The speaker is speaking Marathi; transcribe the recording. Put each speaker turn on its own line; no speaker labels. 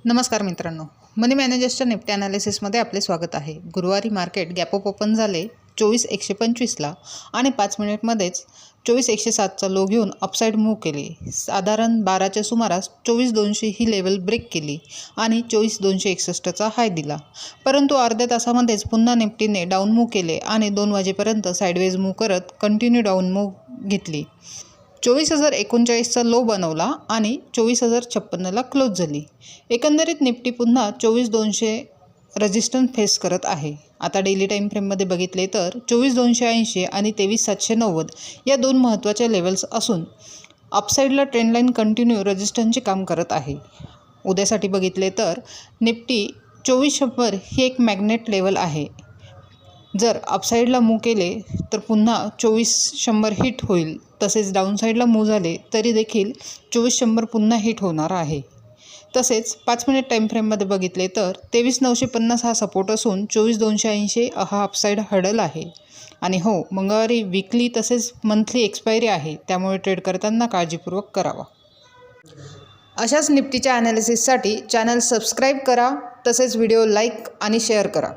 नमस्कार मित्रांनो, मनी मॅनेजर्सच्या निफ्टी ॲनालिसिसमध्ये आपले स्वागत आहे। गुरुवारी मार्केट गॅप अप ओपन झाले 24,125ला आणि 5 मिनिटमध्येच 24,107चा लो घेऊन अपसाईड मूव्ह केली। साधारण 12च्या सुमारास 24,200 ही लेवल ब्रेक केली आणि 24,261चा हाय दिला, परंतु अर्ध्या तासामध्येच पुन्हा निफ्टीने डाऊन मूव्ह केले आणि 2 वाजेपर्यंत साईडवेज मूव्ह करत कंटिन्यू डाऊन मूव्ह घेतली। 24,039चा लो बनवला आणि 24,056ला क्लोज झाली। एकंदरीत निफ्टी पुन्हा 24,200 रेजिस्टन्स फेस करत आहे। आता डेली टाईम फ्रेममध्ये बघितले तर 24,280 आणि 23,790 या दोन महत्त्वाच्या लेवल्स असून अपसाईडला ट्रेंडलाईन कंटिन्यू रेजिस्टन्सचे काम करत आहे। उद्यासाठी बघितले तर निफ्टी 24,100 ही एक मॅग्नेट लेवल आहे। जर अपसाईडला मूव्ह केले तर पुन्हा 24,100 हिट होईल, तसेच डाऊनसाईडला मूव्ह झाले तरी देखील 24,100 पुन्हा हिट होणार आहे। तसेच 5 मिनिट टाईम फ्रेममध्ये बघितले तर 23,950 हा सपोर्ट असून 24,280 हा अपसाईड हर्डल आहे। आणि हो, मंगळवारी वीकली तसेच मंथली एक्सपायरी आहे, त्यामुळे ट्रेड करताना काळजीपूर्वक करावा। अशाच निफ्टीच्या ॲनालिसिससाठी चॅनल सबस्क्राईब करा, तसेच व्हिडिओ लाईक आणि शेअर करा।